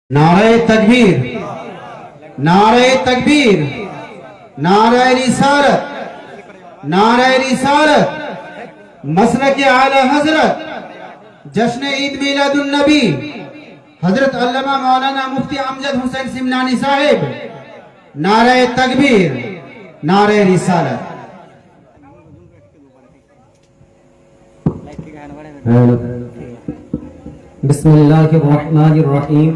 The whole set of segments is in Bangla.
नारे तकबीर, नारे तकबीर, नारे रिसालत, नारे रिसालत, मसलक आला हजरत, जश्न ईद मिलादुन नबी हजरत अल्लामा मौलाना मुफ्ती अमजद हुसैन सिमनानी साहिब। नारे तकबीर, नारे रिसालत। बिस्मिल्लाहिर्रहमानिर्रहीम।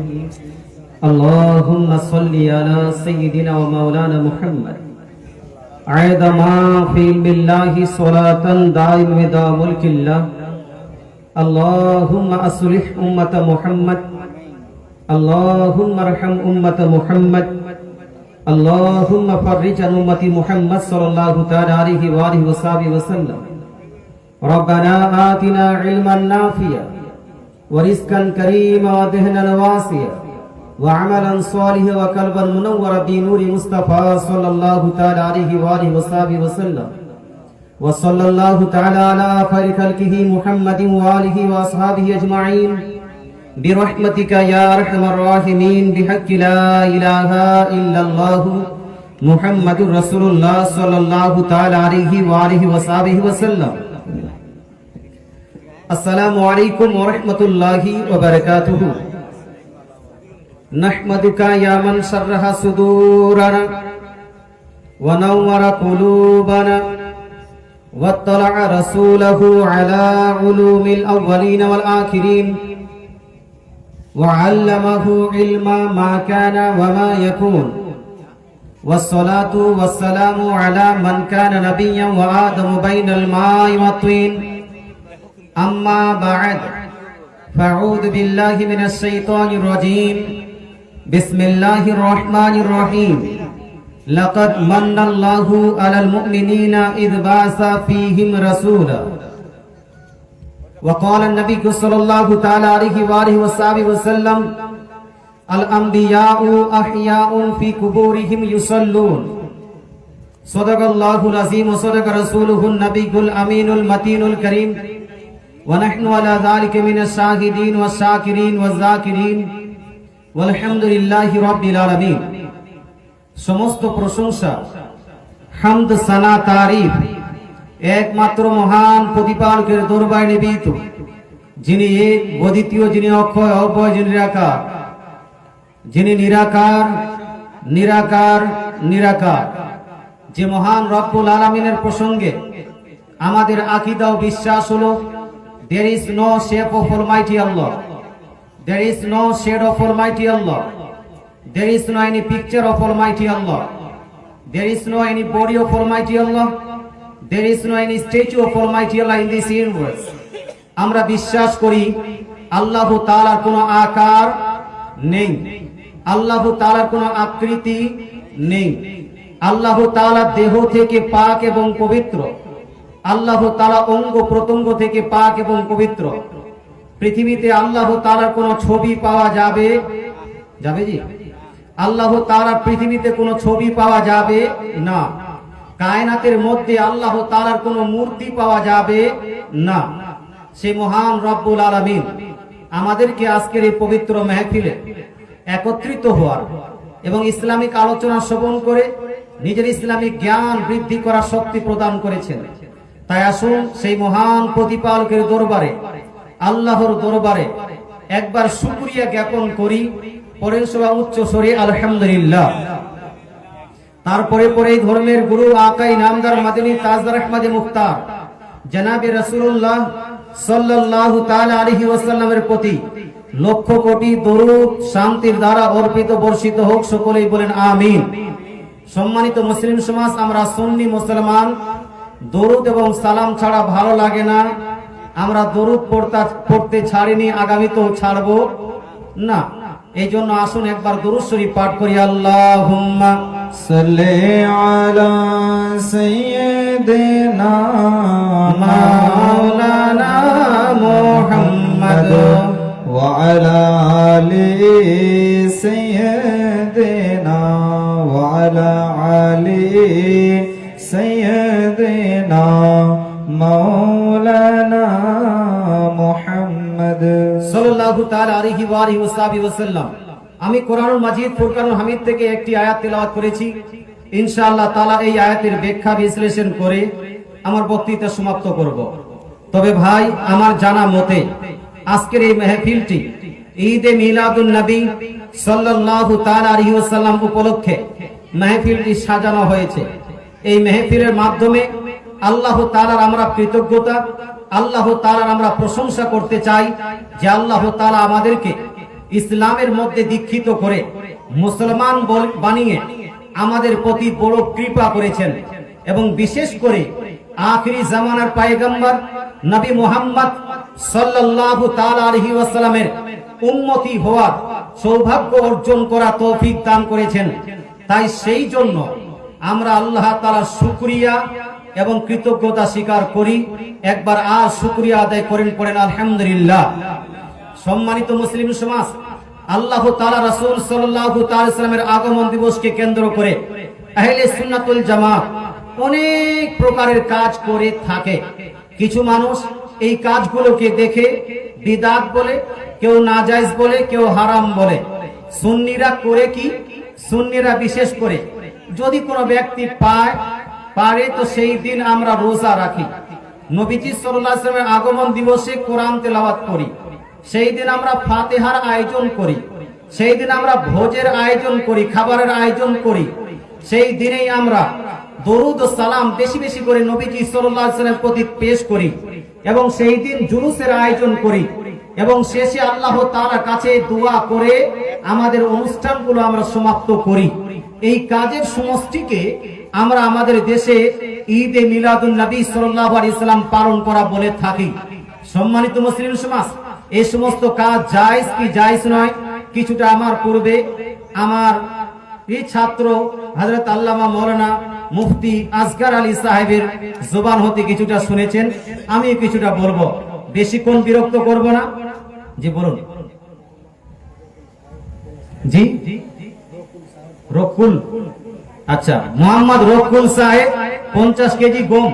अल्लाहुम्मा सल्ली अला सय्यिदिना व मौलाना मुहम्मद आयदमा फी बिल्लाहि सलातन दाइम दा मुल्किल्लाह। अल्लाहुम्मा अस्लिह उम्मत मुहम्मद, अल्लाहुम्मा अरहम उम्मत मुहम्मद, अल्लाहुम्मा फर्रिज अन उम्मती मुहम्मद सल्लल्लाहु तआला अलैहि व आलिहि वसल्लम। रब्बना आतिना इल्मन नाफिया व रिज़्क़न करीमा व दहनन वासिया व अमलन सालिहा व क़ल्बन मुनव्वरा बि नूरि मुस्तफ़ा सल्लल्लाहु तआला अलैहि व आलिहि वसल्लम व सल्लल्लाहु तआला अला खैरि खल्क़िही मुहम्मदिन व आलिहि व अस्हाबिही अजमईन बिरहमतिका या अरहमर राहिमीन बिहक़्क़ि ला इलाहा इल्लल्लाह मुहम्मदुर रसूलुल्लाह सल्लल्लाहु तआला अलैहि व आलिहि वसल्लम। अस्सलामु अलैकुम व रहमतुल्लाहि व बरकातुहू। नहमदुका या मन शर्रहा सुदूरना व नव्वरा कुलूबना वत्तलअ रसूलहू अला उलूमिल अव्वलीन वल आखिरीन व अल्लमहू इल्मा मा काना व मा यकून वस्सलातु वस्सलामु अला मन काना नबिय्यन व आदमु बैनल माइ वत्तीन। अम्मा बअद फअऊज़ु बिल्लाहि मिनश शैतानिर रजीम। बिस्मिल्लाहिर रहमानिर रहीम। लक़द मन्नल्लाहु अलल मुमिनीना इज़ बअसा फ़ीहिम रसूला व क़ाला नबिय्यु सल्लल्लाहु तआला अलैहि व आलिहि वसल्लम अल अंबियाउ अहयाउन फ़ी कुबूरिहिम युसल्लून। सदक़ल्लाहुल अज़ीम व सदक़ रसूलुहुन नबियुल अमीनुल मतीनुल करीम व नहनु अला ज़ालिका मिनश शाहिदीन व शाकिरीन व ज़ाकिरीन वल्हम्दुलिल्लाहि रब्बिल आलमीन। समस्त प्रशंसा হামদ সানা তারিফ একমাত্র মহান প্রতিপালকের দরবারে নিবেদিত, যিনি এক অদ্বিতীয়, যিনি অক্ষয় অব্যয়, যিনি নিরাকার, যিনি নিরাকার নিরাকার নিরাকার। যে মহান রব্বুল আলামিনের প্রসঙ্গে আমাদের আকীদা ও বিশ্বাস হলো there is no shape of Almighty Allah, there is no shade of Almighty Allah, there is no any picture of Almighty Allah, there is no any body of Almighty Allah, there is no any statue of Almighty Allah in this universe. আমরা বিশ্বাস করি আল্লাহ তাআলার কোনো আকার নেই, আল্লাহ তাআলার কোনো আকৃতি নেই, আল্লাহ তাআলা দেহ থেকে পাক এবং পবিত্র, আল্লাহ তাআলা অঙ্গ প্রত্যঙ্গ থেকে পাক এবং পবিত্র। পৃথিবীতে আল্লাহ তাআলার কোনো ছবি পাওয়া যাবে যাবে জি আল্লাহ তাআলার পৃথিবীতে কোনো ছবি পাওয়া যাবে না। কায়নাতের মধ্যে আল্লাহ তাআলার কোনো মূর্তি পাওয়া যাবে না। সে মহান রব্বুল আলামিন আমাদেরকে আজকের এই পবিত্র মাহফিলে একত্রিত হওয়ার এবং ইসলামিক আলোচনা শ্রবণ করে নিজের ইসলামিক জ্ঞান বৃদ্ধি করার শক্তি প্রদান করেছেন। তাই আসুন সেই মহান প্রতিপালকের দরবারে, আল্লাহর দরবারে একবার শুকরিয়া জ্ঞাপন করি। পরের সবাই উচ্চ স্বরে আলহামদুলিল্লাহ। তারপরে পরে ধর্মের গুরু আকাই নামদার মাদানী তাজদার আহমদে মুখতার জনাবে রাসূলুল্লাহ সাল্লাল্লাহু তাআলা আলাইহি ওয়াসাল্লামের প্রতি লক্ষ কোটি দরুদ শান্তির দ্বারা অর্পিত বর্ষিত হোক। সকলেই বলেন আমিন। সম্মানিত মুসলিম সমাজ, আমরা সুন্নি মুসলমান, দরুদ এবং সালাম ছাড়া ভালো লাগে না। আমরা দরুদ পড়তে ছাড়িনি, আগামীতেও ছাড়বো না। এই জন্য আসুন একবার দরুদ শরীফ পাঠ করি। আল্লাহুম্মা সাল্লি আলা সাইয়্যিদিনা মাওলানা মুহাম্মদ ওয়া আলা আলি সাইয়্যিদিনা ওয়া আলা আলি সাইয়্যিদিনা মাওলানা মুহাম্মদ সাল্লাল্লাহু তাআলা আলাইহি ওয়া আলিহি ওয়াসাল্লাম। আমি কোরআনুল মাজিদ ফুরকানুল হামিদ থেকে একটি আয়াত তেলাওয়াত করেছি। ইনশাআল্লাহ তাআলা এই আয়াতের ব্যাখ্যা বিশ্লেষণ করে আমার বক্তৃতা সমাপ্ত করব। তবে ভাই, আমার জানা মতে আজকের এই মেহফিলটি ঈদে মিলাদুন নবী সাল্লাল্লাহু তাআলা আলাইহি ওয়াসাল্লাম উপলক্ষে মেহফিলটি সাজানো হয়েছে। এই মেহফিলের মাধ্যমে আল্লাহ তাআলার আমরা কৃতজ্ঞতা, আল্লাহ তাআলার আমরা প্রশংসা করতে চাই যে আল্লাহ তাআলা আমাদেরকে ইসলামের মধ্যে দীক্ষিত করে মুসলমান বানিয়ে আমাদের প্রতি বড় কৃপা করেছেন এবং বিশেষ করে আখিরি জামানার পয়গম্বর নবী মুহাম্মদ সাল্লাল্লাহু তাআলা আলাইহি ওয়াসাল্লামের উম্মতি হওয়ার সৌভাগ্য অর্জন করা তৌফিক দান করেছেন। তাই সেই জন্য আমরা আল্লাহ তাআলার শুকরিয়া এবং কৃতজ্ঞতা স্বীকার করি। একবার আর শুকরিয়া আদায় করেন আলহামদুলিল্লাহ। সম্মানিত মুসলিম সমাজ, আল্লাহ তাআলা রাসূল সাল্লাল্লাহু তাআলা সাল্লামের আগমন দিবসকে কেন্দ্র করে আহলে সুন্নাতুল জামাত অনেক প্রকারের কাজ করে থাকে। কিছু মানুষ এই কাজগুলোকে দেখে বিদআত বলে, কেউ নাজায়েজ বলে, কেউ হারাম বলে। সুন্নিরা করে কি? সুন্নিরা বিশেষ করে যদি কোনো ব্যক্তি পারে তো সেই দিন আমরা রোজা রাখি, নবীজি সাল্লাল্লাহু আলাইহি ওয়াসাল্লামের আগমন দিবসে কোরআন তেলাওয়াত করি, সেই দিন আমরা ফাতিহার আয়োজন করি, সেই দিন আমরা ভোজের আয়োজন করি, খাবারের আয়োজন করি, সেই দিনেই আমরা দরুদ ও সালাম বেশি বেশি করে নবীজি সাল্লাল্লাহু আলাইহি ওয়াসাল্লামের প্রতি পেশ করি এবং সেই দিন জুলুসের আয়োজন করি এবং শেষে আল্লাহ তাআলার কাছে দোয়া করে আমাদের অনুষ্ঠানগুলো আমরা সমাপ্ত করি। এই কাজের সমষ্টিকে আমরা আমাদের দেশে ঈদে মিলাদুন নবী সাল্লাল্লাহু আলাইহি ওয়াসাল্লাম পালন করা বলে থাকি। সম্মানিত মুসলিম সমাজ, এই সমস্ত কাজ জায়েজ কি জায়েজ নয়, কিছুটা আমার পূর্বে আমার এই ছাত্র হযরত আল্লামা মাওলানা মুফতি আসগার আলী সাহেবের জবান হতে কিছুটা শুনেছেন, আমি কিছুটা বলবো। বেশিক্ষণ বিরক্ত করব না। জি বলুন। জি রকুল, আচ্ছা, মোহাম্মদ রকুল সাহেব 50 কেজি গম,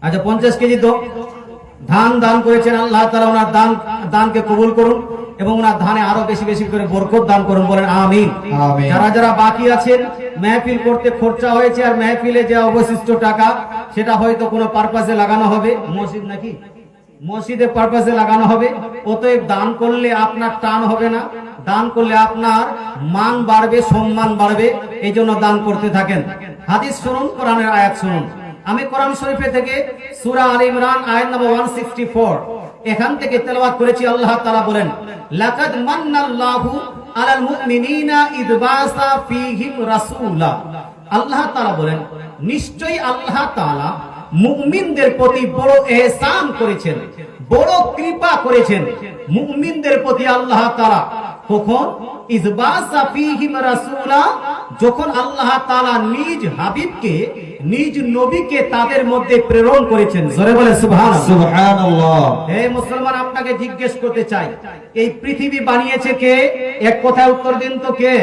আচ্ছা 50 কেজি ধান দান করেছেন। আল্লাহ তাআলা ওনার দানকে কবুল করুন এবং ওনার ধানে আরো বেশি বেশি করে বরকত দান করুন, বলেন আমিন। যারা যারা বাকি আছেন, মেহফিল করতে খরচা হয়েছে আর মেহফিলে যে অবশিষ্ট টাকা সেটা হয়তো কোনো পারপাসে লাগানো হবে, মসজিদ নাকি মসজিদে পারপাসে লাগানো হবে। অতএব দান করলে আপনার টান হবে না, দান করলে আপনার মান বাড়বে, সম্মান বাড়বে, এই জন্য দান করতে থাকেন। হাদিস শুনুন, কোরআনের আয়াত শুনুন। আমি কোরআন শরীফে থেকে সূরা আলে ইমরান আয়াত নম্বর 164 এখান থেকে তেলাওয়াত করেছি। আল্লাহ তাআলা বলেন, লাকাদ মান্নাল্লাহু আলাল মুমিনিনা ইদ বাসা ফীহিম রাসূলা। আল্লাহ তাআলা বলেন, নিশ্চয়ই আল্লাহ তাআলা মুমিনদের প্রতি বড় ইহসান করেছেন, বড় কৃপা করেছেন মুমিনদের প্রতি। আল্লাহ তাআলা কখন? ইদ বাসা ফীহিম রাসূলা, যখন আল্লাহ তাআলা নিজ হাবিবকে, নিজ নবীকে তাদের মধ্যে প্রেরণ করেছেন। জোরে বলে সুবহানাল্লাহ। হে মুসলমান, আপনাকে জিজ্ঞেস করতে চাই, এই পৃথিবী বানিয়েছে কে? এক কথায় উত্তর দিন তো কে?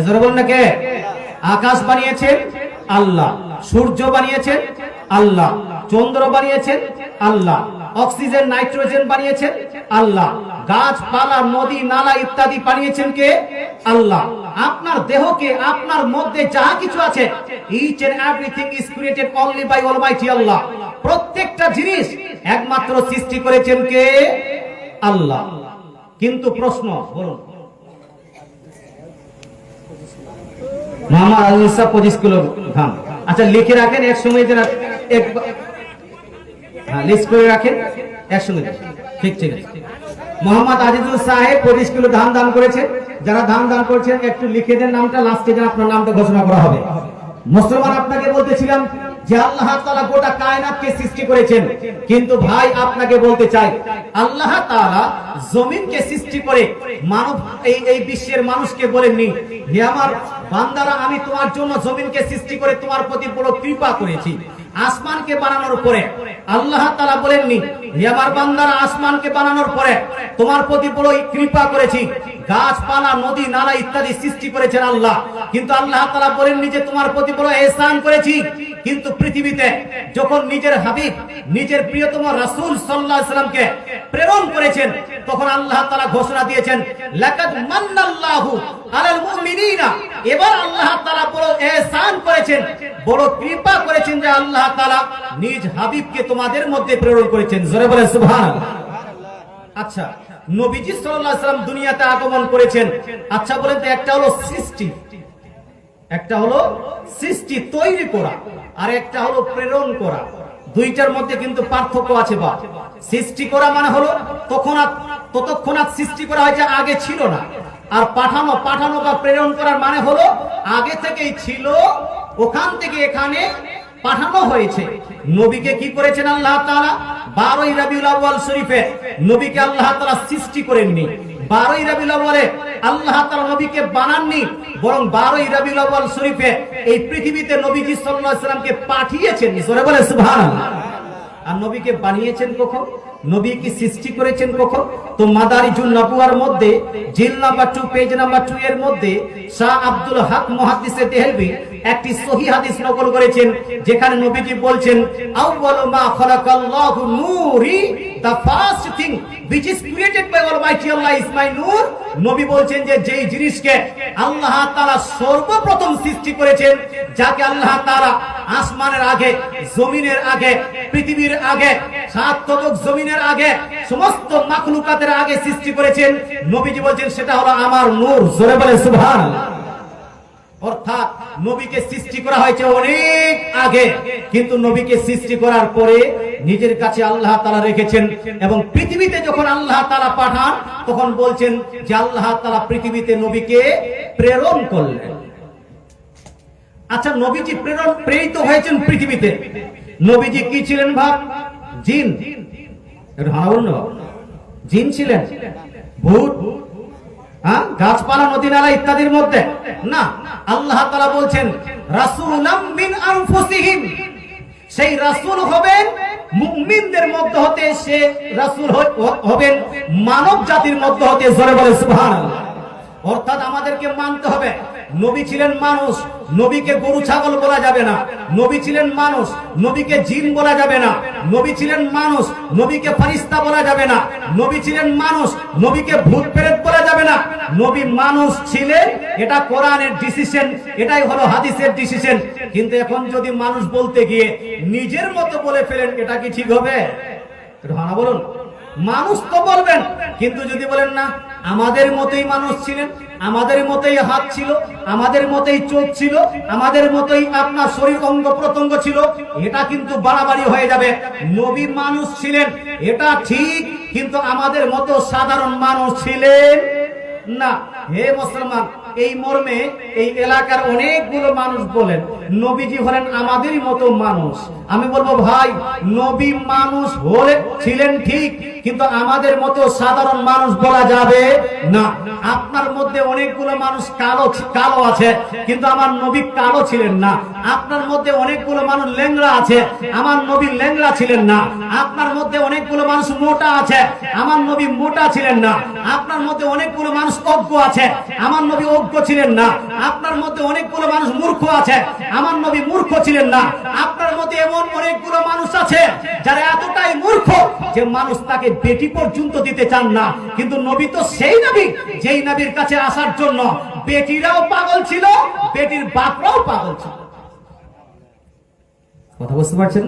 জোরে বলেন না কে? আকাশ বানিয়েছেন আল্লাহ, সূর্য বানিয়েছেন আল্লাহ, চন্দ্র বানিয়েছেন আল্লাহ, অক্সিজেন নাইট্রোজেন বানিয়েছেন আল্লাহ, গাছপালা নদী নালা ইত্যাদি বানিয়েছেন কে? আল্লাহ। আপনার দেহকে, আপনার মধ্যে যা কিছু আছে, each and everything is created only by Almighty Allah। প্রত্যেকটা জিনিস একমাত্র সৃষ্টি করেছেন কে? আল্লাহ। কিন্তু প্রশ্ন, বলুন, মোহাম্মদ আলী সাহেব 25 কিলো ধান, আচ্ছা লিখে রাখেন একসঙ্গে, লিস্ট করে রাখেন একসঙ্গে, ঠিক ঠিক আছে। মোহাম্মদ আজিজুল সাহেব 25 কিলো ধান দান করেছে। যারা ধান দান করেছেন একটু লিখে দেন নামটা, লাস্টে যেন আপনার নামটা ঘোষণা করা হবে। মুসলমান, আপনাকে বলতেছিলাম যে আল্লাহ তাআলা গোটা কায়নাতকে সৃষ্টি করেছেন, কিন্তু ভাই আপনাকে বলতে চাই, আল্লাহ তাআলা জমিনকে সৃষ্টি করে মানব এই বিশ্বের মানুষকে বলেননি, হে আমার বান্দারা, আমি তোমার জন্য জমিনকে সৃষ্টি করে তোমার প্রতি বড় কৃপা করেছি। আসমানকে বানানোর পরে আল্লাহ তাআলা বলেননি, হে আমার বান্দারা, আসমানকে বানানোর পরে তোমার প্রতি বড় কৃপা করেছি, গাছপালা, নদী, নালা ইত্যাদি সৃষ্টি করেছেন আল্লাহ। কিন্তু আল্লাহ তাআলা বলেননি যে তোমার প্রতি বড় ইহসান করেছি। কিন্তু পৃথিবীতে যখন নিজের হাবিব, নিজের প্রিয়তম রাসূল সাল্লাল্লাহু আলাইহি সাল্লামকে প্রেরণ করেছেন, তখন আল্লাহ তাআলা ঘোষণা দিয়েছেন, লাকাদ মান্নাল্লাহু আলাল মুমিনিনা। এবার আল্লাহ তাআলা বড় ইহসান করেছেন, বড় কৃপা করেছেন যে আল্লাহ তাআলা নিজ হাবিবকে তোমাদের মধ্যে প্রেরণ করেছেন। জোরে বলে সুবহানাল্লাহ। আচ্ছা, নবীজি সাল্লাল্লাহু আলাইহি সাল্লাম দুনিয়াতে আগমন করেছেন। আচ্ছা বলেন তো, একটা হলো সৃষ্টি, একটা হলো সৃষ্টি তৈরি করা, আর একটা হলো প্রেরণ করা। দুইটার মধ্যে কিন্তু পার্থক্য আছে। বা সৃষ্টি করা মানে হলো ততক্ষণাৎ সৃষ্টি করা হয়েছে, আগে ছিল না। আর পাঠানো বা প্রেরণ করার মানে হলো আগে থেকেই ছিল, ওখান থেকে এখানে পাঠানো হয়েছে। নবীকে কি করেছেন আল্লাহ তাআলা? 12ই রবিউল আউয়াল শরীফে নবীকে আল্লাহ তাআলা সৃষ্টি করেননি। 12ই রবিউল আউয়ালে আল্লাহ তাআলা নবীকে বানাননি, বরং 12ই রবিউল আউয়াল শরীফে এই পৃথিবীতে নবীজি সাল্লাল্লাহু আলাইহি সাল্লামকে পাঠিয়েছেন। জোরে বলে সুবহানাল্লাহ। আর নবীকে বানিয়েছেন কখন? নবী কি সৃষ্টি করেছেন কখন? তো মাদারিজুন নবুয়ার মধ্যে জিল নাম্বার 2 পেজ নাম্বার 2 এর মধ্যে শাহ আব্দুল হক মুহাদ্দিসে দেহলভী একটি সহিহ হাদিস নকল করেছেন, যেখানে নবীজি বলছেন, আউয়ালু মা খালাকাল্লাহু নূরি, the first thing which is created by Almighty Allah is my nur। নবী বলছেন যে যেই জিনিসকে আল্লাহ তাআলা সর্বপ্রথম সৃষ্টি করেছেন, যাকে আল্লাহ তাআলা আসমানের আগে, জমিনের আগে, পৃথিবীর আগে, সাত তবক জমিনের আগে, সমস্ত মাখলুকাতের আগে সৃষ্টি করেছেন, নবীজি বলছেন সেটা হলো আমার নূর। জোরে বলে সুবহানাল্লাহ। অর্থাৎ নবীকে সৃষ্টি করা হয়েছে অনেক আগে, কিন্তু নবীকে সৃষ্টি করার পরে নিজের কাছে আল্লাহ তাআলা রেখেছেন, এবং পৃথিবীতে যখন আল্লাহ তাআলা পাঠান তখন বলছেন যে আল্লাহ তাআলা পৃথিবীতে নবীকে প্রেরণ করলেন। আচ্ছা, নবীজি প্রেরিত হয়েছেন পৃথিবীতে। নবীজি কি ছিলেন ভাব? জিন। জিন ছিলেন? ভূত? গাছপালা, নদী নালা ইত্যাদির মধ্যে না। আল্লাহ তাআলা বলছেন রাসূলাম মিন আনফুসিহিম, সেই রাসূল হবেন মুমিনদের মধ্য হতে, সে রাসূল হবেন মানব জাতির মধ্য হতে। জোরে বলে সুবহানাল্লাহ। অর্থাৎ আমাদেরকে মানতে হবে নবী ছিলেন মানুষ, নবীকে গরু ছাগল বলা যাবে না। নবী ছিলেন মানুষ, নবীকে জিন বলা যাবে না। নবী ছিলেন মানুষ, নবীকে ফেরেশতা বলা যাবে না। নবী ছিলেন মানুষ, নবীকে ভূত প্রেত বলা যাবে না। নবী মানুষ ছিলেন, এটা কোরআনের ডিসিশন, এটাই হলো হাদিসের ডিসিশন। কিন্তু এখন যদি মানুষ বলতে গিয়ে নিজের মতো বলে ফেলেন, এটা কি ঠিক হবে? হ্যাঁ বলুন। মানুষ তো বলবেন, কিন্তু যদি বলেন না আমাদের মতোই মানুষ ছিলেন, আমাদের মতোই হাত ছিল, আমাদের মতোই চোখ ছিল, আমাদের মতোই আপনার শরীর অঙ্গ প্রত্যঙ্গ ছিল, এটা কিন্তু বাড়াবাড়ি হয়ে যাবে। নবী মানুষ ছিলেন, এটা ঠিক, কিন্তু আমাদের মতো সাধারণ মানুষ ছিলেন না। হে মুসলমান, এই মর্মে এই এলাকার অনেকগুলো মানুষ বলেন নবীজি হলেন আমাদেরই মতো মানুষ। আমি বলবো ভাই, নবী মানুষ হলে ছিলেন ঠিক, কিন্তু আমাদের মতো সাধারণ মানুষ বলা যাবে না। আপনার মধ্যে অনেকগুলো মানুষ কালো আছে, কিন্তু আমার নবী কালো ছিলেন না। আপনার মধ্যে অনেকগুলো মানুষ ল্যাংড়া আছে, আমার নবী ল্যাংড়া ছিলেন না। আপনার মধ্যে অনেকগুলো মানুষ মোটা আছে, আমার নবী মোটা ছিলেন না। আপনার মধ্যে অনেকগুলো মানুষ অজ্ঞ আছে, আমার নবী অজ্ঞ ছিলেন না। আপনার মধ্যে অনেকগুলো মানুষ মূর্খ আছে, আমার নবী মূর্খ ছিলেন না। আপনার মধ্যে এমন অনেকগুলো মানুষ আছে যারা এতটাই মূর্খ যে মানুষ তাকে বেটি পর্যন্ত দিতে চান না। কিন্তু নবী তো সেই নবী, যেই নবীর কাছে আসার জন্য বেটিরাও পাগল ছিল, বেটির বাপরাও পাগল ছিল। কথা বুঝতে পারছেন?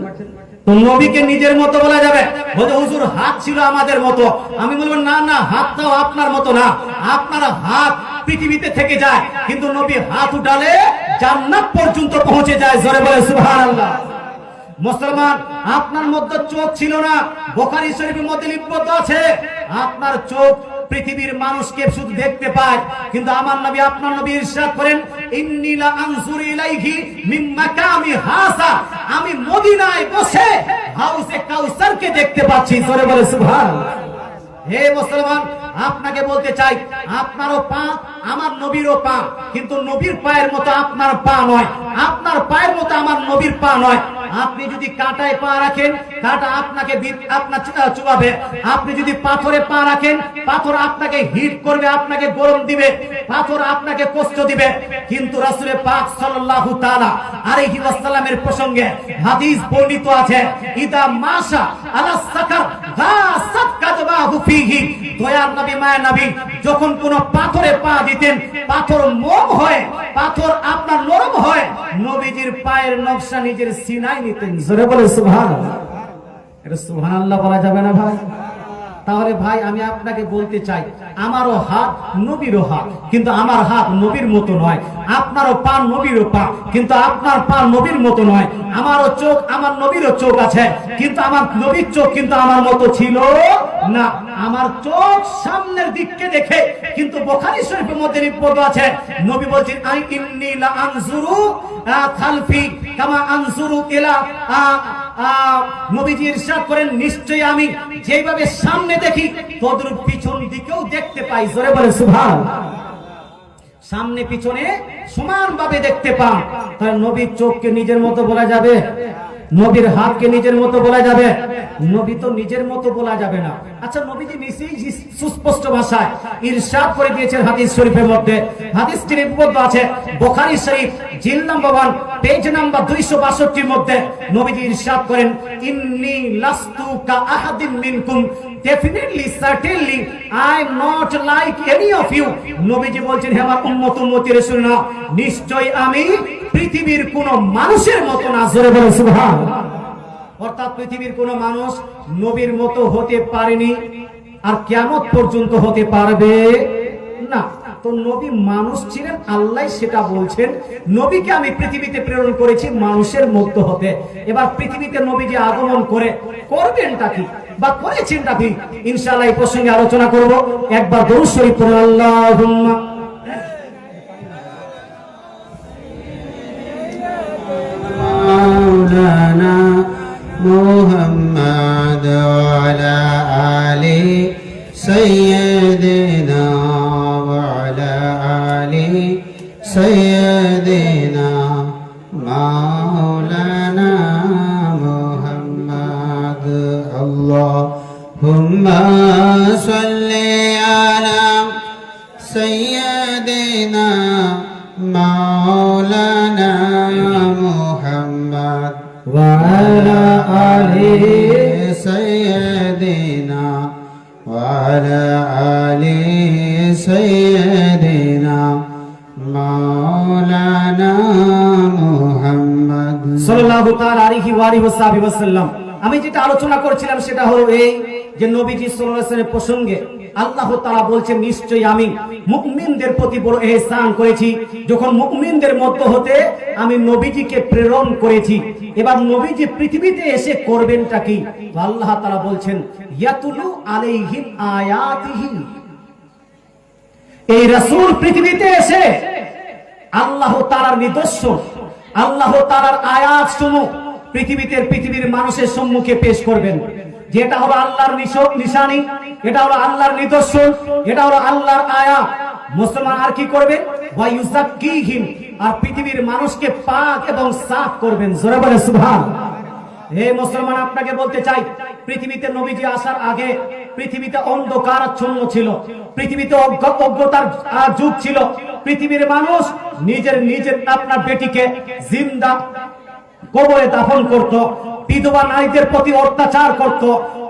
তো নবীকে নিজের মতো বলা যাবে? বলে হুজুর হাত ছিল আমাদের মতো। আমি বলবো না না, হাতটাও আপনার মতো না। আপনার হাত পৃথিবীতে থেকে যায়, কিন্তু নবী হাত উঠালে জান্নাত পর্যন্ত পৌঁছে যায়। জোরে বলে সুবহানাল্লাহ। মুসলমান, আপনার মধ্যে চোখ ছিল না, বুখারী শরীফের মধ্যে লিপিবদ্ধ আছে আপনার চোখ পৃথিবীর মানুষকে শুধু দেখতে পায়, কিন্তু আমার নবী, আপনার নবী ইরশাদ করেন, ইন্নী লা আনজুরু ইলাইহি মিন মাকামি হাসা, আমি মদিনায় বসে হাউজে কাউসারকে দেখতে পাচ্ছি। জোরে বলে সুবহানাল্লাহ। হে মুসলমান, আপনাকে বলতে চাই, আপনারও পা আমার নবীরও পা, কিন্তু নবীর পায়ের মতো আপনার পা নয়, আপনার পায়ের মতো আমার নবীর পা নয়। আপনি যদি কাঁটায় পা রাখেন, কাঁটা আপনাকে আপনার চুবাবে। আপনি যদি পাথরে পা রাখেন, পাথর আপনাকে হিট করবে, আপনাকে গরম দিবে, পাথর আপনাকে কষ্ট দিবে। কিন্তু রাসূল পাক সাল্লাল্লাহু তাআলা আলাইহি ওয়াসাল্লামের প্রসঙ্গে হাদিস বর্ণিত আছে, ইদা মাশা আলা সাকার গাসাত কাদবাহু ফিহি। দয়ার নবী মায়ের নবী যখন কোন পাথরে পা দিতেন, পাথর মোম হয়, পাথর আপনার নরম হয়, নবীজির পায়ের নকশা নিজের সিনায় নিতেন। জোরে বলে সুবহানাল্লাহ। এটা সুবহানাল্লাহ বলা যাবে না ভাই? তাহলে ভাই আমি আপনাকে বলতে চাই, আমারও হাত নবীরও হাত, কিন্তু আমার হাত নবীর মতো নয়। আপনারও পা নবীরও পা, কিন্তু আপনার পা নবীর মতো নয়। আমারও চোখ আমার নবীরও চোখ আছে, কিন্তু আমার নবীর চোখ কিন্তু আমার মতো ছিল না। আমার চোখ সামনের দিককে দেখে, কিন্তু বুখারী শরীফের মধ্যে রিপোর্ট আছে, নবী বলেছেন আই ইন্নী লা আনজুরু খালফি কামা আনজুরু ইলা নবীজি ইরশাদ করেন, নিশ্চয়ই আমি যেভাবে সামনে দেখি তদ্রূপ পিছন দিকেও দেখতে পাই। জোরে বলে সুবহানাল্লাহ। সামনে পিছনে সমানভাবে দেখতে পান। তাই নবীর চোখকে নিজের মতো বলা যাবে? নবীর হাতকে নিজের মতো বলা যাবে? নবী তো নিজের মতো বলা যাবে না। আচ্ছা, নবীজি নিজেই সুস্পষ্ট ভাষায় ইরশাদ করে দিয়েছেন হাদিস শরীফের মধ্যে। হাদিসটি রিপোর্ট আছে বুখারী শরীফ জিলদ নাম্বার 1 পেজ নাম্বার 262 মধ্যে। নবীজি ইরশাদ করেন, ইন্নী লাস্তু কা আহাদিন মিনকুম, definitely certainly I am not like any of you. নবীজি বলছেন, হে আমার উম্মত উম্মতিরা শুনে নাও, নিশ্চয় আমি পৃথিবীর কোন মানুষের মতো না। জোরে বলে সুবহানাল্লাহ। অর্থাৎ পৃথিবীর কোন মানুষ নবীর মতো হতে পারেনি, আর কিয়ামত পর্যন্ত হতে পারবে না। তো নবী মানুষ ছিলেন, আল্লাহ সেটা বলছেন, নবীকে আমি পৃথিবীতে প্রেরণ করেছি মানুষের মতো হতে। এবার পৃথিবীতে নবীজি আগমন করে করবেনটা কি বা করেছেনটা কি, ইনশাআল্লাহ এই প্রসঙ্গে আলোচনা করব। একবার দরুদ শরীফ পড়ুন, আল্লাহুম্মা মাওলানা মুহাম্মদ ওয়া আলা আলি সাইয়্যিদিনা ওয়া আলা আলি সাইয়্যিদিনা মাওলানা মুহাম্মদ। আল্লাহুম্মা সাল্লি আলা সাইয়্যিদিনা মাওলানা মুহাম্মদ ওয়া আলা আলি সাইয়্যিদিনা ওয়া আলা আলি সাইয়্যিদিনা মাওলানা মুহাম্মদ সাল্লাল্লাহু তাআলা আলাইহি ওয়া আলিহি ওয়াসাল্লাম। আমি যেটা আলোচনা করছিলাম সেটা হলো এই যে নবীজি সাল্লাল্লাহু আলাইহি ওয়াসাল্লামের প্রসঙ্গে আল্লাহ তাআলা বলছেন, নিশ্চয়ই আমি মুমিনদের প্রতি বড় ইহসান করেছি যখন মুমিনদের মধ্য হতে আমি নবীজিকে প্রেরণ করেছি। এবার নবীজি পৃথিবীতে এসে করবেনটা কি? আল্লাহ তাআলা বলছেন, ইয়াতুলু আলাইহিম আয়াতিহি। এই রাসূল পৃথিবীতে এসে আল্লাহ তাআলার নিদর্শন, আল্লাহ তাআলার আয়াতসমূহ পৃথিবীর মানুষের সম্মুখে পেশ করবেন। যেটা হলো আল্লাহর নিশানি, এটা হলো আল্লাহর নিদর্শন, এটা হলো আল্লাহর আয়াত। মুসলমান আর কি করবে? ওয়া ইউযাক্কিহিম, আর পৃথিবীর মানুষকে পাক এবং সাফ করবেন। জোরে বলে সুবহানাল্লাহ। হে মুসলমান, আপনাকে বলতে চাই, পৃথিবীতে নবীজি আসার আগে পৃথিবীতে অন্ধকারাচ্ছন্ন ছিল, পৃথিবীতে অজ্ঞতার যুগ ছিল। পৃথিবীর মানুষ নিজের আপনার বেটিকে জিন্দা কবরে দাফন করত, বিধবা নারীদের প্রতি অত্যাচার করত।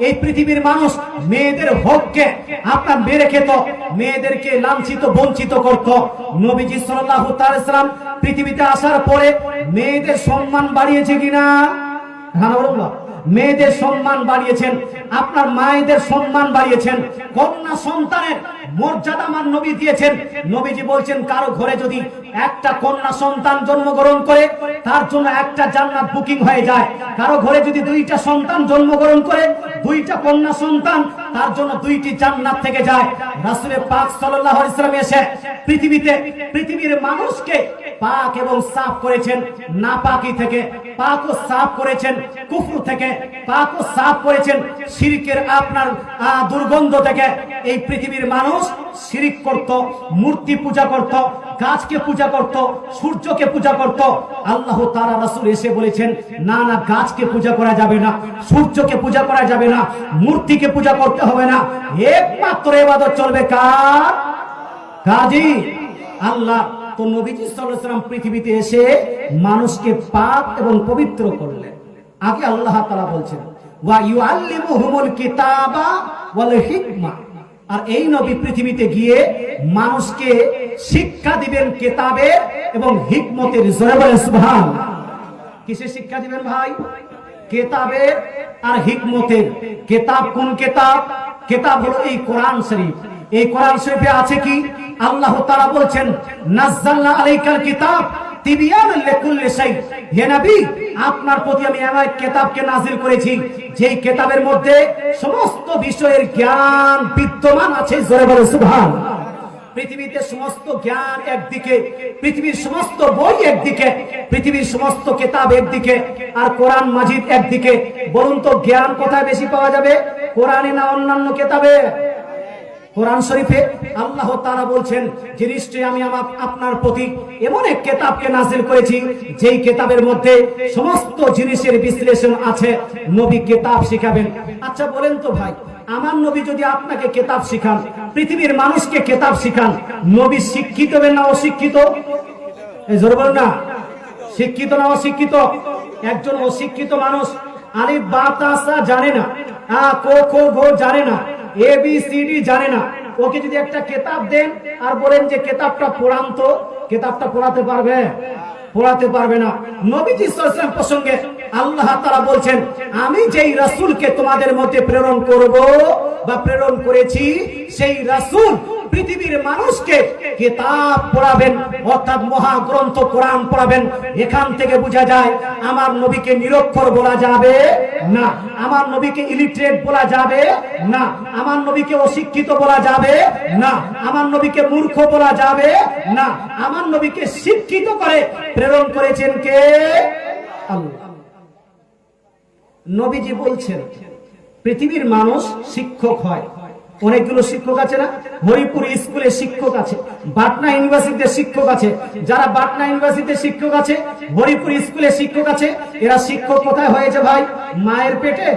এই পৃথিবীর মানুষ মেয়েদের হককে আপনার মেরে খেত, মেয়েদেরকে লাঞ্ছিত বঞ্চিত করত। নবীজি সাল্লাল্লাহু তাআলা সাল্লাম পৃথিবীতে আসার পরে মেয়েদের সম্মান বাড়িয়েছে কিনা? হ্যাঁ বলুন। মেয়েদের সম্মান বাড়িয়েছেন, আপনার মায়েদের সম্মান বাড়িয়েছেন, কন্যা সন্তানের মর্যাদা আমার নবী দিয়েছেন। নবীজি বলছেন, কারো ঘরে যদি একটা কন্যা সন্তান জন্মগ্রহণ করে তার জন্য একটা জান্নাত বুকিং হয়ে যায়। কারো ঘরে যদি দুইটা সন্তান জন্মগ্রহণ করে, দুইটা কন্যা সন্তান, তার জন্য দুইটি জান্নাত থেকে যায়। রাসূল পাক সাল্লাল্লাহু আলাইহি ওয়াসাল্লাম এসে পৃথিবীর মানুষকে পাক এবং সাফ করেছেন নাপাকি থেকে, পাক ও সাফ করেছেন কুফর থেকে, পাক ও সাফ করেছেন শিরকের আপনার দুর্গন্ধ থেকে। এই পৃথিবীর মানুষ শিরিক করত, মূর্তি পূজা করত, গাছকে পূজা করত, সূর্যকে পূজা করত। আল্লাহ তাআলা রাসূল এসে বলেছেন, না না, গাছকে পূজা করা যাবে না, সূর্যকে পূজা করা যাবে না, মূর্তিকে পূজা করতে হবে না, একমাত্র ইবাদত চলবে কার? কাজী আল্লাহ। তো নবীজি সাল্লাল্লাহু আলাইহি ওয়াসাল্লাম পৃথিবীতে এসে মানুষকে পাক এবং পবিত্র করলেন। আগে আল্লাহ তাআলা বলছেন, ওয়া ইউআল্লিমুহুমুল কিতাবা ওয়াল হিকমা। আর এই নবী পৃথিবীতে গিয়ে মানুষকে শিক্ষা দিবেন কিতাবের এবং হিকমতের। জোরে বলেন সুবহানাল্লাহ। কিসের শিক্ষা দিবেন ভাই? কিতাবের আর হিকমতের। কিতাব কোন কিতাব? কিতাব হলো এই কোরআন শরীফ। এই কোরআন শরীফে আছে কি? আল্লাহ তাআলা বলছেন, নাযালনা আলাইকাল কিতাব তিবিয়ানান লিকুল্লি শাই। হে নবী, আপনার প্রতি আমি এমন এক কিতাবকে নাযিল করেছি যেই কিতাবের মধ্যে সমস্ত বিষয়ের জ্ঞান বিদ্যমান আছে। জোরে বলে সুবহানাল্লাহ। পৃথিবীতে সমস্ত জ্ঞান একদিকে, পৃথিবীর সমস্ত বই একদিকে, পৃথিবীর সমস্ত কিতাব একদিকে, আর কোরআন মাজিদ একদিকে। বলুন তো জ্ঞান কোথায় বেশি পাওয়া যাবে? কোরআনে না অন্যান্য কিতাবে? কোরআন শরীফে আল্লাহ তাআলা বলছেন যে নিশ্চয়ই আমি আপনার প্রতি এমন এক কিতাবকে নাযিল করেছি যেই কিতাবের মধ্যে সমস্ত জিনিসের বিশ্লেষণ আছে। নবী কিতাব শিখাবেন। আচ্ছা বলেন তো ভাই, আমার নবী যদি আপনাকে কিতাব শিখান, পৃথিবীর মানুষকে কিতাব শিখান, নবী শিক্ষিত হবেন না অশিক্ষিত? এই জোরে বলেন না, শিক্ষিত না অশিক্ষিত? একজন অশিক্ষিত মানুষ আলিফ বা তা সা জানে না, ক খ গ জানে না, ABCD জানে না, ওকে যদি একটা কিতাব দেন আর বলেন যে কিতাবটা পড়ান, তো কিতাবটা পড়াতে পারবে? পড়াতে পারবে না। নবীজি সাল্লাল্লাহু আলাইহি ওয়াসাল্লাম প্রসঙ্গে আল্লাহ তাআলা বলছেন, আমি যেই রাসূলকে তোমাদের মধ্যে প্রেরণ করব বা প্রেরণ করেছি, সেই রাসূল পৃথিবীর মানুষকে কিতাব পড়াবেন, অর্থাৎ মহাগ্রন্থ কোরআন পড়াবেন। এখান থেকে বোঝা যায় আমার নবীকে নিরক্ষর বলা যাবে না, আমার নবীকে ইলিটারেট বলা যাবে না, আমার নবীকে অশিক্ষিত বলা যাবে না, আমার নবীকে মূর্খ বলা যাবে না। আমার নবীকে শিক্ষিত করে প্রেরণ করেছেন কে? আল্লাহ। নবীজি বলছেন পৃথিবীর মানুষ শিক্ষক হয়। অনেকগুলো শিক্ষক আছে না? হরিপুর স্কুলে শিক্ষক আছে, পাটনা ইউনিভার্সিটিতে শিক্ষক আছে। যারা পাটনা ইউনিভার্সিটিতে শিক্ষক আছে, হরিপুর স্কুলে শিক্ষক আছে, এরা শিক্ষক কোথায় হয়েছে ভাই? মায়ের পেটে?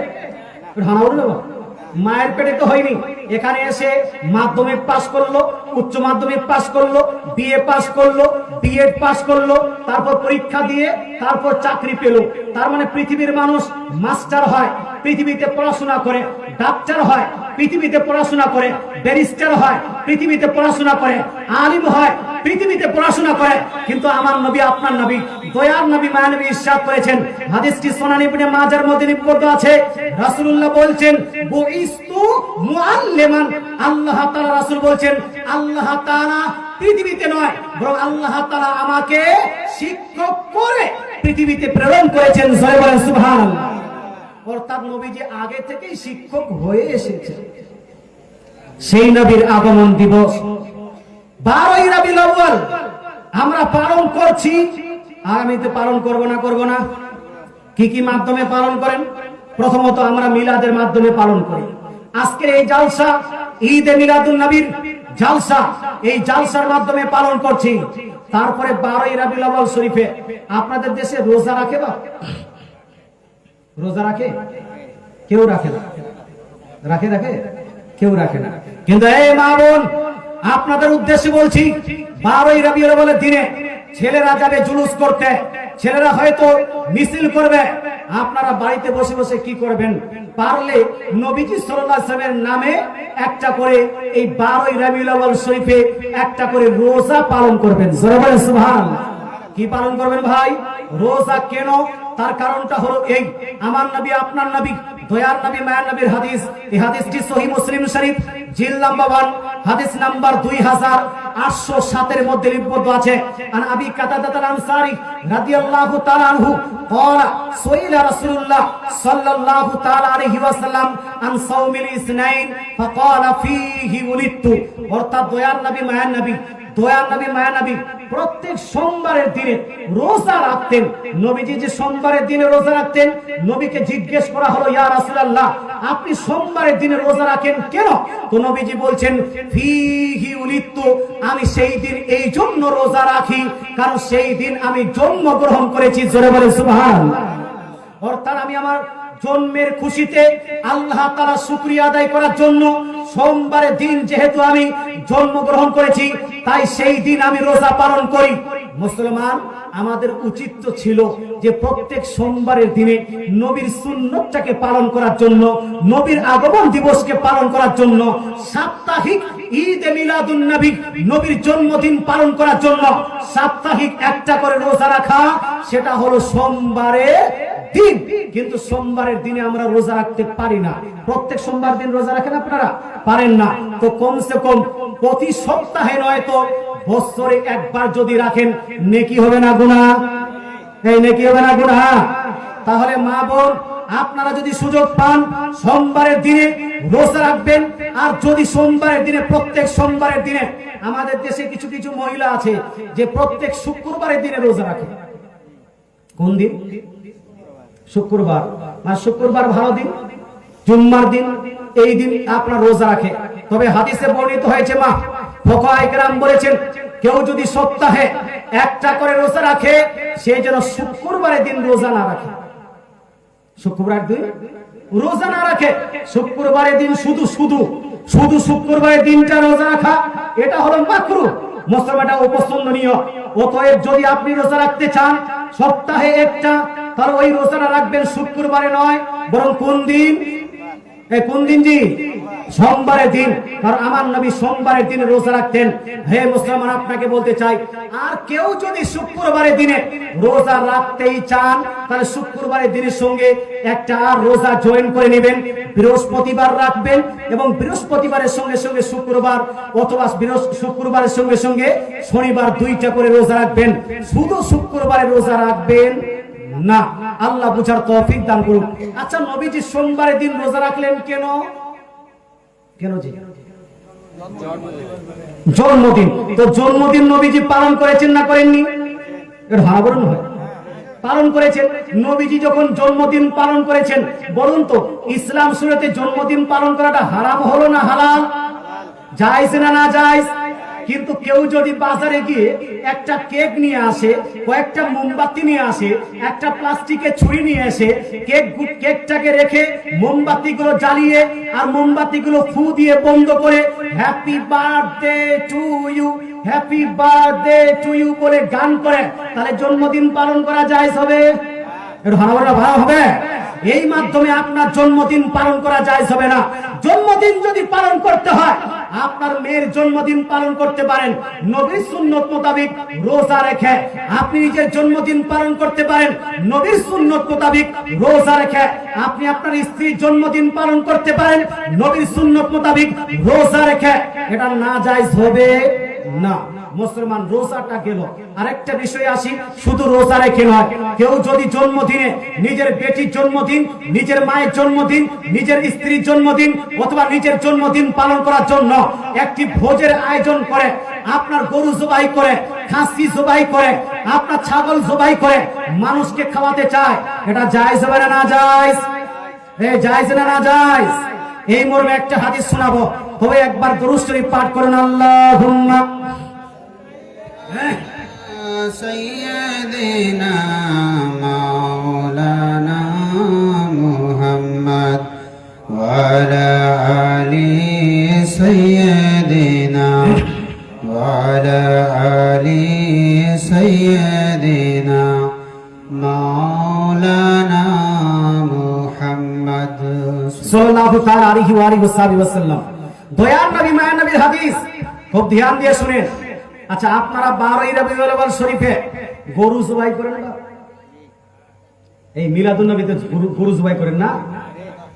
মায়ের পেটে তো হয়নি। এখানে এসে মাধ্যমিক পাস করলো, উচ্চ মাধ্যমিক পাস করলো, বিএ পাস করলো, বিএড পাস করলো, তারপর পরীক্ষা দিয়ে তারপর চাকরি পেল। তার মানে পৃথিবীর মানুষ মাস্টার হয়, পৃথিবীতে পড়াশোনা করে, ডাক্তার হয়, পৃথিবীতে পড়াশোনা করে, ব্যারিস্টার হয়, পৃথিবীতে পড়াশোনা করে, আলিম হয়, পৃথিবীতে পড়াশোনা করে। কিন্তু আমার নবী, আপনার নবী, দয়ার নবী, মায়া নবী ইরশাদ করেছেন, হাদিসটি সুনান ইবনে মাজার মধ্যে নিবদ্ধ আছে। রাসূলুল্লাহ বলছেন, বুইস্তু মুআল্লিমান। আল্লাহ তাআলা রাসূল বলছেন, আল্লাহ তাআলা পৃথিবীতে নয় বরং আল্লাহ তাআলা আমাকে শিক্ষক করে পৃথিবীতে প্রেরণ করেছেন। জয় বলেন সুবহানাল্লাহ। অর্থাৎ নবীজি আগে থেকেই শিক্ষক হয়ে এসেছেন। সেই নবীর আগমন দিবস 12ই রবিউল আউয়াল আমরা পালন করছি। আগামীতে পালন করব না? কি কি মাধ্যমে পালন করেন? প্রথমত আমরা মিলাদের মাধ্যমে পালন করি। আজকের এই জালসা ঈদে মিলাদুন নবীর জালসা, এই জালসার মাধ্যমে পালন করছি। তারপরে 12ই রবিউল আউয়াল শরীফে আপনাদের দেশে রোজা রাখে বা রোজা রাখে? কেউ রাখে না। রাখে? কেউ রাখে না। কিন্তু এই মা বোন, আপনাদের উদ্দেশ্যে বলছি, 12ই রবিউল আউয়ালের দিনে ছেলেরা যাবে জুলুস করতে, ছেলেরা হয়তো মিছিল করবে। আপনারা বাড়িতে বসে বসে কি করবেন? পারলে নবীজি সাল্লাল্লাহু আলাইহি ওয়াসাল্লামের নামে একটা করে এই 12ই রবিউল আউয়াল শরীফে একটা করে রোজা পালন করবেন। জোরে বলেন সুবহানাল্লাহ। কি পালন করবেন ভাই? রোজা। কেন? তার কারণটা হলো এই, আমার নবী, আপনার নবী, দয়ার নবী, মায়ার নবীর হাদিস। এই হাদিসটি সহিহ মুসলিম শরীফ জিল নাম্বার 1 হাদিস নাম্বার 2807 এর মধ্যে লিপিবদ্ধ আছে। আন আবি কাতাদা আল আনসারী রাদিয়াল্লাহু তাআলা আনহু قال سئل رسول الله صلى الله تعالى عليه وسلم عن صوم الاثنين فقال فيه ولدت। অর্থাৎ দয়ার নবী মায়ার নবী প্রত্যেক সোমবারের দিনে রোজা রাখতেন। নবীজি যে সোমবারের দিনে রোজা রাখতেন, নবীকে জিজ্ঞেস করা হলো, ইয়া রাসূলুল্লাহ, আপনি সোমবারের দিনে রোজা রাখেন কেন? তো নবীজি বলছেন, ফিহি উলিদতু, আমি সেই দিন এই জন্য রোজা রাখি কারণ সেই দিন আমি জন্মগ্রহণ করেছি। জোরে বলেন সুবহানাল্লাহ। অর্থাৎ আমি আমার জন্মের খুশিতে আল্লাহ তাআলা শুকরিয়া আদায় করার জন্য সোমবারের দিন যেহেতু আমি জন্মগ্রহণ করেছি, তাই সেই দিন আমি রোজা পালন করি। মুসলমান, আমাদের উচিত ছিল যে প্রত্যেক সোমবারের দিনে নবীর সুন্নতটাকে পালন করার জন্য, নবীর আগমন দিবসকে পালন করার জন্য, সাপ্তাহিক ঈদে মিলাদুন নবী, নবীর জন্মদিন পালন করার জন্য সাপ্তাহিক একটা করে রোজা রাখা, সেটা হলো সোমবারে দিন। কিন্তু সোমবারের দিনে আমরা রোজা রাখতে পারি না। প্রত্যেক সোমবার দিন রোজা রাখেন আপনারা? পারেন না। তো কমসে কম প্রতি সপ্তাহে নয় তো বছরে একবার যদি রাখেন, নেকি হবে না গুনাহ? এই নেকি হবে না গুনাহ? তাহলে মা বোন, আপনারা যদি সুযোগ পান সোমবারের দিনে রোজা রাখবেন। আর যদি সোমবারের দিনে, প্রত্যেক সোমবারের দিনে, আমাদের দেশে কিছু কিছু মহিলা আছে যে প্রত্যেক শুক্রবারের দিনে রোজা রাখে। কোন দিন? শুক্রবার। মানে শুক্রবার ভালো দিন, জুম্মার দিন, এই দিন আপনার রোজা রাখে। তবে হাদিসে বর্ণিত হয়েছে, মা ফুকাহায়ে কেরাম বলেছেন, কেউ যদি সপ্তাহে একটা করে রোজা রাখে, সে যেন শুক্রবারের দিন রোজা না রাখে। শুক্রবার দিন রোজা না রাখে, শুক্রবারের দিন শুধু শুক্রবারের দিনটা রোজা রাখা, এটা হলো মাকরুহ। মুসলমান, এটা অপছন্দনীয়। অতএব যদি আপনি রোজা রাখতে চান সপ্তাহে একটা, তাহলে ওই রোজাটা রাখবেন শুক্রবারে নয়, বরং কোন দিন? কোন দিন জি? সোমবারের দিন। কারণ আমার নবী সোমবারের দিনে রোজা রাখতেন। হে মুসলমান, আপনাকে বলতে চাই, আর কেউ যদি শুক্রবারের দিনে রোজা রাখতেই চান, তাহলে শুক্রবারের দিনের সঙ্গে একটা আর রোজা জয়েন করে নেবেন। বৃহস্পতিবার রাখবেন এবং বৃহস্পতিবারের সঙ্গে সঙ্গে শুক্রবার, অথবা শুক্রবারের সঙ্গে সঙ্গে শনিবার, দুইটা করে রোজা রাখবেন। শুধু শুক্রবারে রোজা রাখবেন না। আল্লাহ বুঝার তৌফিক দান করুন। আচ্ছা, নবীজি সোমবারের দিন রোজা রাখলেন কেন? জি? জন্মদিন। তো জন্মদিন নবীজি পালন করেছেন না করেননি? এটা হারাবরণ হয়, পালন করেছেন। নবীজি যখন জন্মদিন পালন করেছেন, বলুন তো ইসলাম শরীয়তে জন্মদিন পালন করাটা হারাম হলো না হালাল? জায়েজ না না জায়েজ? কিন্তু কেউ যদি বাজারে গিয়ে একটা কেক নিয়ে আসে, কয়েকটা মোমবাতি নিয়ে আসে, একটা প্লাস্টিকের ছুরি নিয়ে আসে, কেকটাকে রেখে মোমবাতিগুলো জ্বালিয়ে আর মোমবাতিগুলো ফু দিয়ে বন্ধ করে happy birthday to you, happy birthday to you বলে গান করে, তাহলে জন্মদিন পালন করা জায়েজ হবে? এটা ভালো হবে? এই মাধ্যমে আপনার জন্মদিন পালন করা জায়েজ হবে না। জন্মদিন যদি পালন করতে হয়, আপনার মেয়ের জন্মদিন পালন করতে পারেন নবীর সুন্নত মোতাবেক রোজা রেখে। আপনি নিজের জন্মদিন পালন করতে পারেন নবীর সুন্নত মোতাবেক রোজা রেখে। আপনি আপনার স্ত্রীর জন্মদিন পালন করতে পারেন নবীর সুন্নত মোতাবেক রোজা রেখে। এটা না জায়েজ হবে না। মুসলমান, রোজাটা গেল। আরেকটা বিষয় আসি, শুধু রোজা রেখে নয়, কেউ যদি জন্মদিনে নিজের বেটির জন্মদিন, নিজের মায়ের জন্মদিন, নিজের স্ত্রীর জন্মদিন অথবা নিজের জন্মদিন পালন করার জন্য একটি ভোজের আয়োজন করে, আপনার গরু জবাই করে, খাসি জবাই করে, আপনার ছাগল জবাই করে মানুষকে খাওয়াতে চায়, এটা জায়েজ হবে না না জায়েজ? জায়েজ না না জায়েজ? এই মর্মে একটা হাদিস শোনাবো, তবে একবার দরুদ শরীফ পাঠ করুন। আল্লাহুম্মা سيدنا مولانا محمد وعلى آل سيدنا وعلى آل سيدنا مولانا محمد সাল্লাল্লাহু তাআলা আলাইহি ওয়া আলিহি ওয়াসাল্লাম। দয়ার নবী, মায়ের নবীর হাদিস খুব ধ্যান দিয়ে শুনেন। আচ্ছা, আপনারা 12ই রবিউল আউয়াল শরীফে গরু জবাই করেন না? এই মিলাদুন নবীতে গরু জবাই করেন না?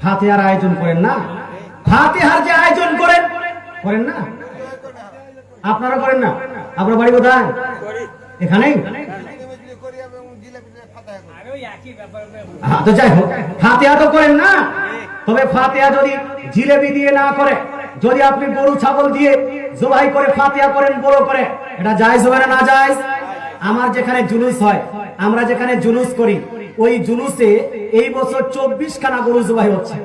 ফাতিহার আয়োজন করেন না? ফাতিহার যে আয়োজন করেন করেন না? আপনারা করেন না? আপনার বাড়ি কোথায়? এখানেই। তো যাই হোক, ফাতিহা তো করেন না। তবে ফাতিহা যদি জিলেবি দিয়ে না করে, যদি আপনি গরু ছাগল দিয়ে জবাই করে ফাতিহা করেন বড় করে, এটা জায়েজ হবে না না জায়েজ? আমার যেখানে জুলুস হয়, আমরা যেখানে জুলুস করি, ওই জুলুসে এই বছর 24 খানা গরু জবাই হচ্ছে।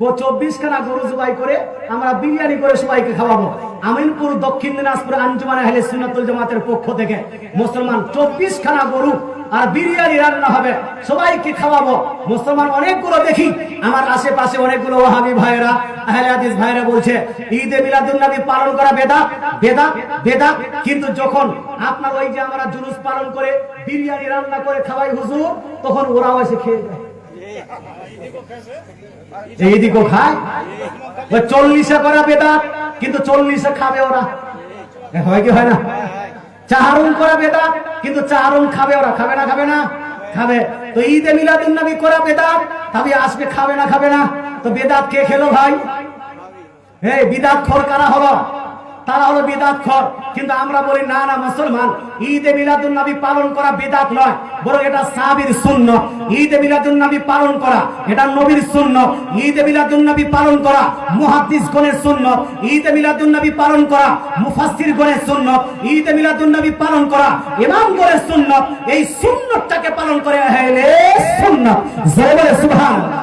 ও 24 খানা গরু জবাই করে আমরা বিরিয়ানি করে সবাইকে খাওয়াবো। আমিনপুর দক্ষিণ দিনাজপুর আঞ্জুমান আহলে সুন্নাতুল জামাতের পক্ষ থেকে মুসলমান 24 খানা গরু আর বিরিয়ানি রান্না হবে, সবাইকে খাওয়াবো। মুসলমান অনেকগুলো দেখি, আমার আশেপাশে অনেকগুলো ওয়াহাবি ভাইরা, আহলে হাদিস ভাইরা বলছে ঈদে মিলাদুন নবী পালন করা বেদাত বেদাত বেদাত। কিন্তু যখন আপনার ওই যে আমরা জুলুস পালন করে বিরিয়ানি রান্না করে খাওয়াই হুজুর, তখন ওরাও এসে খেয়ে যায়। এইদিকও খায়। 40-এ করা বেদাত, কিন্তু 40-এ খাবে ওরা। হয় কি হয় না? চাহারুন করা বেদাত, কিন্তু চাহারুন খাবে ওরা। খাবে না? খাবে না? খাবে। তো ঈদে মিলাদুন নবী করা বেদাত, তবে আসবে খাবে না? খাবে না? তো বেদাত কে খেলো ভাই? এই বিদাত খোর কারা হলো? তারা হলো বিদাত খোর। কিন্তু আমরা বলি না না মুসলমান, ঈদে মিলাদুন নবী পালন করা বিদাত নয়, বরং এটা সাহাবীর সুন্নাত। ঈদে মিলাদুন নবী পালন করা এটা নবীর সুন্নাত। ঈদে মিলাদুন নবী পালন করা মুহাদ্দিসগণের সুন্নাত। ঈদে মিলাদুন নবী পালন করা মুফাসসিরগণের সুন্নাত। ঈদে মিলাদুন নবী পালন করা ইমামগণের সুন্নাত। এই সুন্নাতটাকে পালন করে আহলে সুন্নাত। জোরে বলে সুবহানাল্লাহ।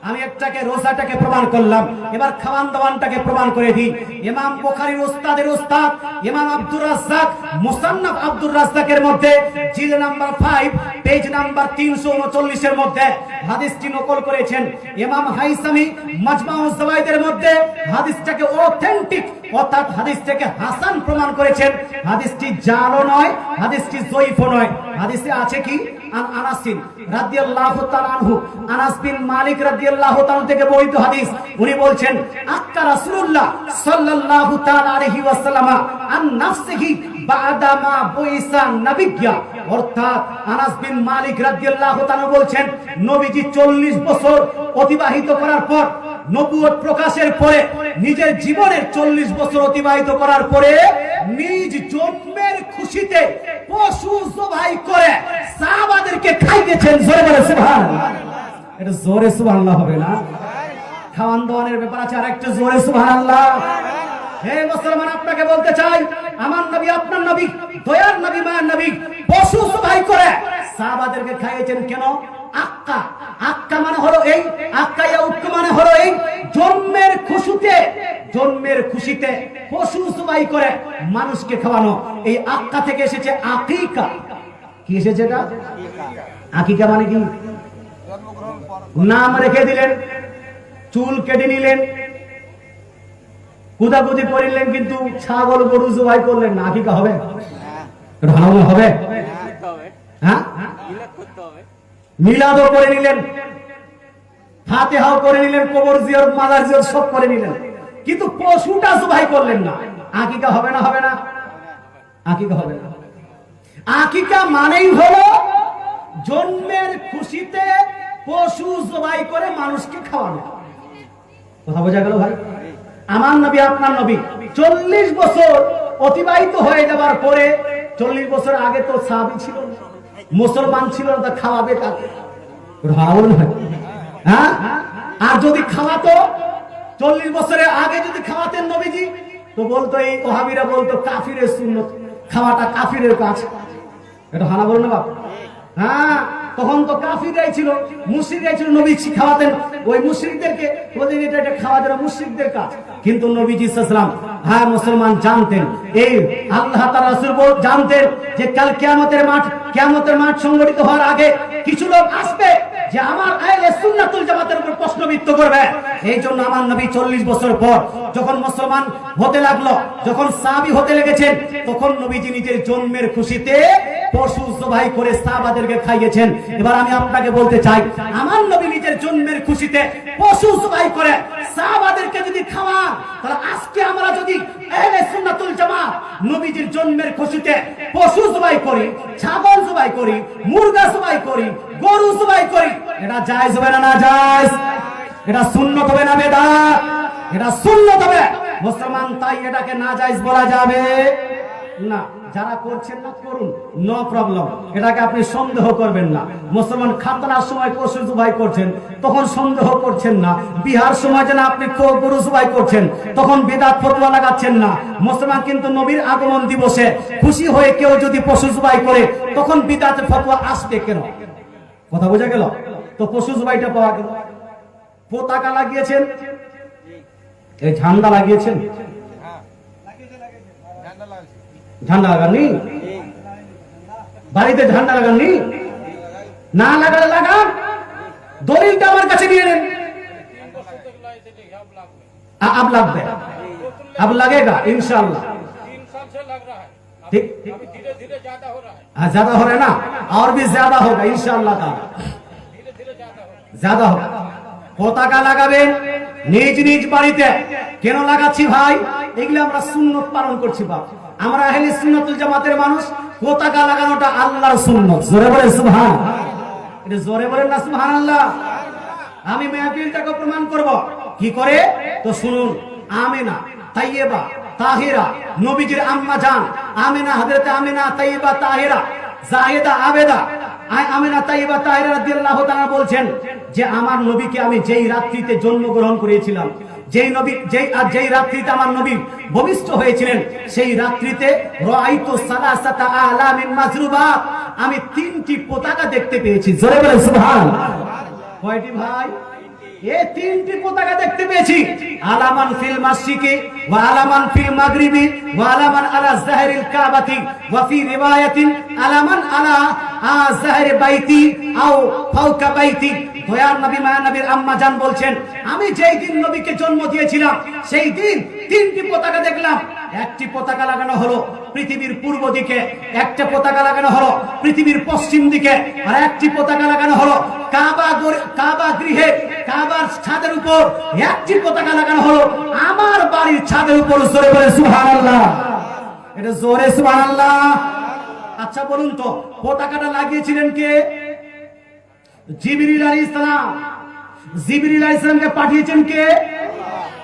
আমি একটাকে রোজাটাকে প্রমাণ করলাম, এবার খাওয়ান দাওয়ানটাকে প্রমাণ করে দিই। ইমাম বুখারীর ওস্তাদের ওস্তাদ ইমাম আব্দুর রাজ্জাক মুসান্নাফ আব্দুর রাজ্জাকের মধ্যে জিল নাম্বার 5 পেজ নাম্বার 339 এর মধ্যে হাদিসটি নকল করেছেন। ইমাম হাইসামি মাজমাউজ যাওয়াইদের মধ্যে হাদিসটাকে অথেন্টিক অর্থাৎ হাদিসটাকে হাসান প্রমাণ করেছেন। হাদিসটি জালও নয়, হাদিসটি যঈফও নয়। হাদিসে আছে কি? আনাস রাদিয়াল্লাহু তাআলা আনহু, আনাস বিন মালিক রাদিয়াল্লাহু তাআলা থেকে বর্ণিত হাদিস। উনি বলছেন আক্কা রাসূলুল্লাহ সাল্লাল্লাহু তাআলা আলাইহি ওয়াসাল্লাম আন নাফসিহি বাদা মা বুইসা নবিয়্যা। অর্থাৎ আনাস বিন মালিক রাদিয়াল্লাহু তাআলা বলছেন নবীজি 40 বছর অতিবাহিত করার পর, নবুয়ত প্রকাশের পরে, নিজের জীবনের 40 বছর অতিবাহিত করার পরে নিজ জন্মের খুশিতে পশু জবাই করে সাহাবাদেরকে খাইয়েছেন। জোরে বলে সুবহানাল্লাহ। এটা জোরে সুবহানাল্লাহ হবে না? খাওয়ান দাওয়ানের ব্যাপার আছে, আর একটু জোরে সুবহানাল্লাহ। হে মুসলমান, আপনাকে বলতে চাই, আমার নবী, আপনার নবী, দয়ার নবী, মায়ের নবী পশু জবাই করে সাহাবাদেরকে খাইয়েছেন। কেন? আক্কা, আক্কা মানে হলো এই, আক্কা ইয়া উক্কা মানে হলো এই জন্মের খুশিতে, জন্মের খুশিতে পশু জবাই করে মানুষকে খাওয়ানো। এই আক্কা থেকে এসেছে আকিকা। কি এসেছে এটা? আকিকা মানে কি? নাম রেখে দিলেন, চুল কেটে নিলেন, কুদাকুদি করিলেন, কিন্তু ছাগল গরু জবাই করলেন না। আকিকা হবে? ভালো হবে? হ্যাঁ, মিলাদও করে নিলেন, ফাতিহাও করে নিলেন, কবর জিয়ারত, মাজার জিয়ারত সব করে নিলেন, কিন্তু পশুটা জবাই করলেন না। আকিকা হবে না? হবে না? আকিকা হবে না। আকিকা মানেই হলো জন্মের খুশিতে পশু জবাই করে মানুষকে খাওয়ানো। কথা বোঝা গেল ভাই? আমার নবী, আপনার নবী 40 বছর অতিবাহিত হয়ে যাবার পরে, 40 বছর আগে তো সাহাবী ছিল না, মুসলমান ছিল না, তা খাওয়াবে কাকে? হ্যাঁ, আর যদি খাওয়াতো 40 বছরের আগে যদি খাওয়াতেন নবীজি, তো বলতো এই ওহাবিরা বলতো কাফিরের সুন্নত, খাওয়াটা কাফিরের কাজ। এটা হানা বল না বাপ? হ্যাঁ, তখন তো কাফিররাই ছিল, মুশরিকরাই ছিল, নবীজি খাওয়াতেন ওই মুশরিকদেরকে, বলতেন এটা খাওয়া যারা মুশরিকদের কাজ। কিন্তু নবীজি সাল্লাল্লাহু আলাইহি ওয়াসাল্লাম, হ্যাঁ মুসলমান জানতেন, এই আল্লাহ তাআলা রাসূল জানতেন যে কাল কিয়ামতের মাঠ সংগঠিত হওয়ার আগে কিছু লোক আসবে যে আমার আহলে সুন্নাতুল জামাতের উপর প্রশ্নবিদ্ধ করবে। এই জন্য আমার নবী 40 বছর পর যখন মুসলমান হতে লাগলো, যখন সাহাবী হতে লেগেছেন, তখন নবীজি নিজের জন্মের খুশিতে পশু জবাই করে সাহাবাদেরকে খাইয়েছেন। এবার আমি আপনাকে বলতে চাই, আমার নবী নিজের জন্মের খুশিতে পশু জবাই করে সাহাবাদেরকে যদি খাওয়ান, তাহলে আজকে আমরা যদি আহলে সুন্নাতুল জামাত নবীজির জন্মের খুশিতে পশু জবাই করি, ছাগল জবাই করি, মুরগা জবাই করি, গরু জবাই করি, এটা জায়েজ হবে না? না জায়েজ? এটা সুন্নাত হবে না বেদাত? এটা সুন্নাত হবে। মুসলমান, তাই এটাকে নাজায়েজ বলা যাবে না। যারা করছেন না করুন, নো প্রবলেম, এটাকে আপনি সন্দেহ করবেন না। মুসলমান খাতনার সময় পশু জবাই করছেন, তখন সন্দেহ করছেন না। বিহার সময় যেন আপনি গরু জবাই করছেন, তখন বিদআত ফতোয়া লাগাচ্ছেন না। মুসলমান কিন্তু নবীর আগমন দিবসে খুশি হয়ে কেউ যদি পশু জবাই করে, তখন বিদআতের ফতোয়া আসবে কেন? কথা বোঝা গেল? তো পশু জবাইটা পাওয়া গেল। পতাকা লাগিয়েছেন, এই ঝান্ডা লাগিয়েছেন, ঝান্ডা লাগাননি? বাড়িতে ঝান্ডা লাগাননি? না লাগালে লাগান, দলিলটা আমার কাছে নিয়ে নেন। अब লাগবে, अब लगेगा इंशाल्लाह। ठीक, ज्यादा हो रहा है ना, और भी ज्यादा होगा इंशाल्लाह ताला, ज्यादा होगा। পতাকা লাগাবেন নিজ নিজ বাড়িতে। কেন লাগাচ্ছি ভাই? এগুলো আমরা সুন্নত পালন করছি বাপ। আমরা আহলে সুন্নাতুল জামাতের মানুষ। পতাকা লাগানোটা আল্লাহর সুন্নত। জোরে বলেন সুবহানাল্লাহ। এটা জোরে বলেন না সুবহানাল্লাহ। আমি মাহফিলটাকে প্রমাণ করব কি করে, তো শুনুন। আমিনা তাইয়্যিবা তাহিরা, নবীজির আম্মা জান আমিনা, হযরত আমিনা তাইয়্যিবা তাহিরা জায়েদা আবেদা আমিনা তাইয়্যিবা তাহিরা রাদিয়াল্লাহু তাআলা বলছেন যে আমার নবীকে আমি যেই রাত্রিতে জন্মগ্রহণ করেছিলাম, যেই রাত্রিতে আমার নবী ভূমিষ্ঠ হয়েছিলেন, সেই রাত্রিতে রাআইতু সালাসাতা আলামিন মাজরুবা, আমি 3টি পতাকা দেখতে পেয়েছি। জোরে বলেন সুবহানাল্লাহ। কয়টি ভাই? এই 3টি পতাকা দেখতে পেয়েছি। আলামান ফিল মাশরিকি ওয়া আলামান ফিল মাগরিবি ওয়া আলামান আলা যাহরিল কাবাতি ওয়া ফি রিওয়ায়াতিন আলামান আলা যাহরি বাইতি আও ফাওকা বাইতি। দয়ার নবী মায়ানবীর আম্মা জান বলছেন, আমি যেই দিন নবীকে জন্ম দিয়েছিলাম সেই দিন 3টি পতাকা দেখলাম। একটি পতাকা লাগানো হলো পৃথিবীর পূর্ব দিকে, একটা পতাকা লাগানো হলো পৃথিবীর পশ্চিম দিকে, আর একটি পতাকা লাগানো হলো কাবা গৃহে, কাবার ছাদের উপর। একটি পতাকা লাগানো হলো আমার বাড়ির ছাদের উপর। জোরে বলে সুবহানাল্লাহ। এটা জোরে সুবহানাল্লাহ। আচ্ছা বলুন তো, পতাকাটা লাগিয়েছিলেন কে? জিবরিল আলাইহিস সালাম। জিবরিল আলাইহিস সালামকে পাঠিয়েছেন কে?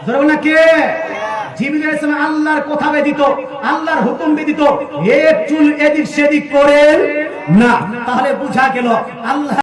ধরো না কে? জিবরিল আলাইহিস সালাম আল্লাহর কথা ব্যতীত, আল্লাহর হুকুম ব্যতীত এক চুল এদিক সেদিক করেন না। তাহলে বুঝা গেল আল্লাহ